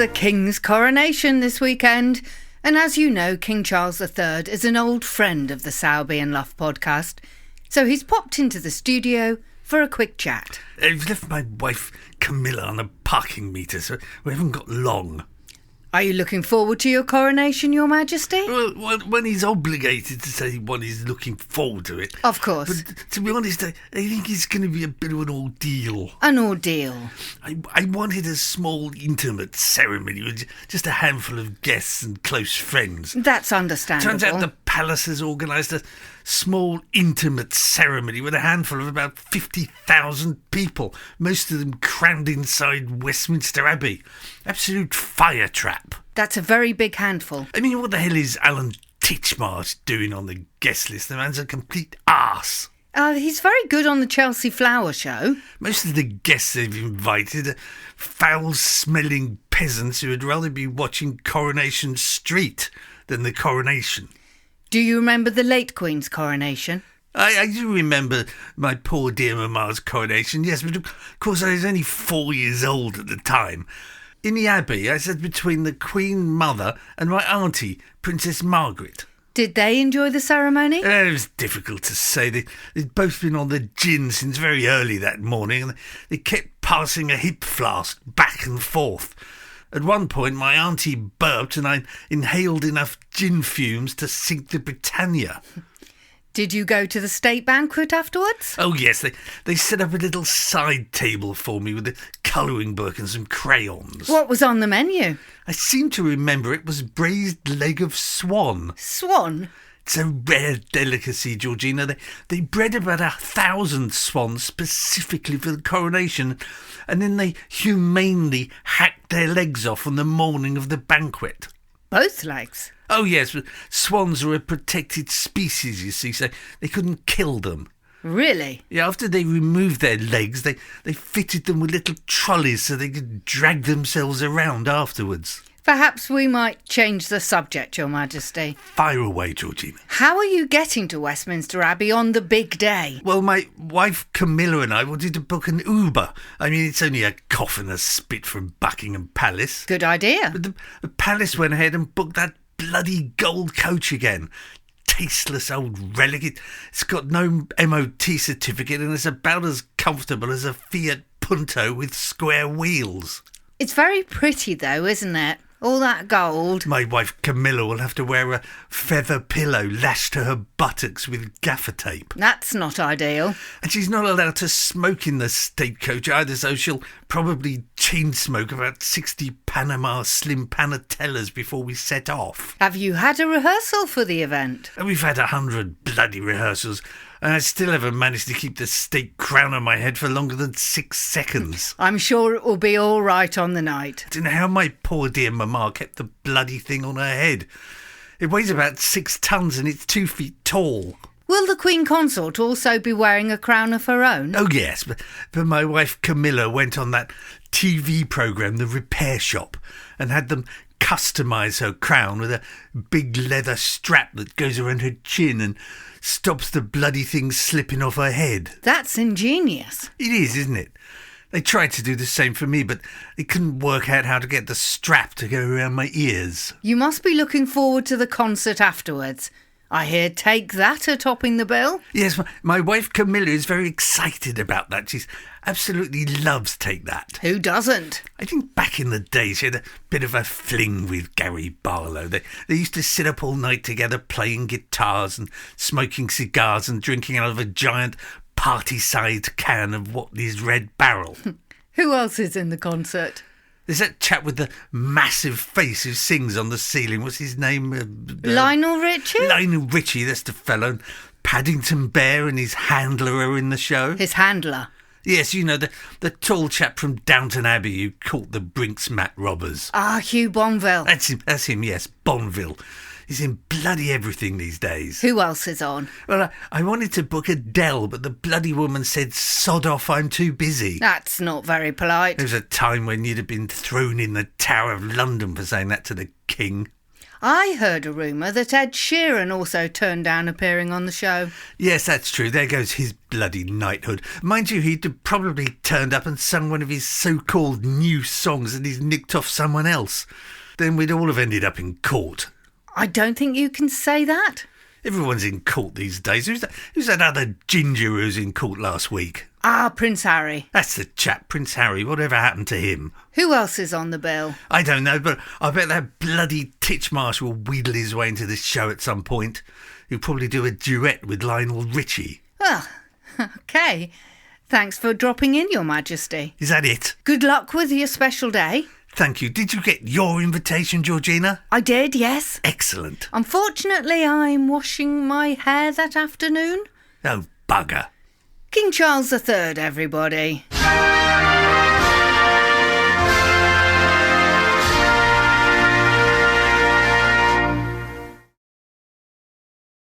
the King's coronation this weekend, and as you know, King Charles III is an old friend of the Sowerby Luff podcast, so he's popped into the studio for a quick chat. I've left my wife Camilla on a parking meter, so we haven't got long. Are you looking forward to your coronation, Your Majesty? Well, when he's obligated to say one he's looking forward to it. Of course. But to be honest, I think it's going to be a bit of an ordeal. An ordeal. I wanted a small, intimate ceremony with just a handful of guests and close friends. That's understandable. Turns out the palace has organised a small, intimate ceremony with a handful of about 50,000 people, most of them crammed inside Westminster Abbey. Absolute fire trap. That's a very big handful. I mean, what the hell is Alan Tichmarsh doing on the guest list? The man's a complete arse. He's very good on the Chelsea Flower Show. Most of the guests they've invited are foul-smelling peasants who would rather be watching Coronation Street than the coronation. Do you remember the late Queen's coronation? I do remember my poor dear mamma's coronation, yes, but of course I was only 4 years old at the time. In the Abbey, I sat between the Queen Mother and my auntie, Princess Margaret. Did they enjoy the ceremony? It was difficult to say. They'd both been on the gin since very early that morning, and they kept passing a hip flask back and forth. At one point, my auntie burped and I inhaled enough gin fumes to sink the Britannia. Did you go to the state banquet afterwards? Oh, yes. They set up a little side table for me with a colouring book and some crayons. What was on the menu? I seem to remember it was braised leg of swan. Swan? It's a rare delicacy, Georgina. They bred about 1,000 swans specifically for the coronation, and then they humanely hacked their legs off on the morning of the banquet. Both legs? Oh, yes, but swans are a protected species, you see, so they couldn't kill them. Really? Yeah, after they removed their legs, they fitted them with little trolleys so they could drag themselves around afterwards. Perhaps we might change the subject, Your Majesty. Fire away, Georgina. How are you getting to Westminster Abbey on the big day? Well, my wife Camilla and I wanted to book an Uber. I mean, it's only a cough and a spit from Buckingham Palace. Good idea. But the palace went ahead and booked that bloody gold coach again. Tasteless old relic. It's got no MOT certificate and it's about as comfortable as a Fiat Punto with square wheels. It's very pretty, though, isn't it? All that gold. My wife Camilla will have to wear a feather pillow lashed to her buttocks with gaffer tape. That's not ideal. And she's not allowed to smoke in the state coach either, so she'll probably chain smoke about 60 Panama Slim Panatellas before we set off. Have you had a rehearsal for the event? And we've had 100 bloody rehearsals, and I still haven't managed to keep the state crown on my head for longer than 6 seconds. I'm sure it will be all right on the night. I don't know how my poor dear mamma kept the bloody thing on her head. It weighs about 6 tons and it's 2 feet tall. Will the Queen Consort also be wearing a crown of her own? Oh, yes, but my wife Camilla went on that TV programme, The Repair Shop, and had them customise her crown with a big leather strap that goes around her chin and stops the bloody thing slipping off her head. That's ingenious. It is, isn't it? They tried to do the same for me, but they couldn't work out how to get the strap to go around my ears. You must be looking forward to the concert afterwards. I hear Take That are topping the bill. Yes, my wife Camilla is very excited about that. She absolutely loves Take That. Who doesn't? I think back in the day she had a bit of a fling with Gary Barlow. They used to sit up all night together playing guitars and smoking cigars and drinking out of a giant party-sized can of Watley's Red Barrel. Who else is in the concert? There's that chap with the massive face who sings on the ceiling. What's his name? Lionel Richie? Lionel Richie, that's the fellow. Paddington Bear and his handler are in the show. His handler? Yes, you know, the tall chap from Downton Abbey who caught the Brinks mat robbers. Ah, Hugh Bonville. That's him, yes, Bonville. He's in bloody everything these days. Who else is on? Well, I wanted to book Adele, but the bloody woman said, sod off, I'm too busy. That's not very polite. There was a time when you'd have been thrown in the Tower of London for saying that to the King. I heard a rumour that Ed Sheeran also turned down appearing on the show. Yes, that's true. There goes his bloody knighthood. Mind you, he'd have probably turned up and sung one of his so-called new songs and he's nicked off someone else. Then we'd all have ended up in court. I don't think you can say that. Everyone's in court these days. Who's that other ginger who was in court last week? Ah, Prince Harry. That's the chap, Prince Harry. Whatever happened to him? Who else is on the bill? I don't know, but I bet that bloody Tichmarsh will wheedle his way into this show at some point. He'll probably do a duet with Lionel Richie. Well, OK. Thanks for dropping in, Your Majesty. Is that it? Good luck with your special day. Thank you. Did you get your invitation, Georgina? I did, yes. Excellent. Unfortunately, I'm washing my hair that afternoon. Oh, bugger. King Charles III, everybody.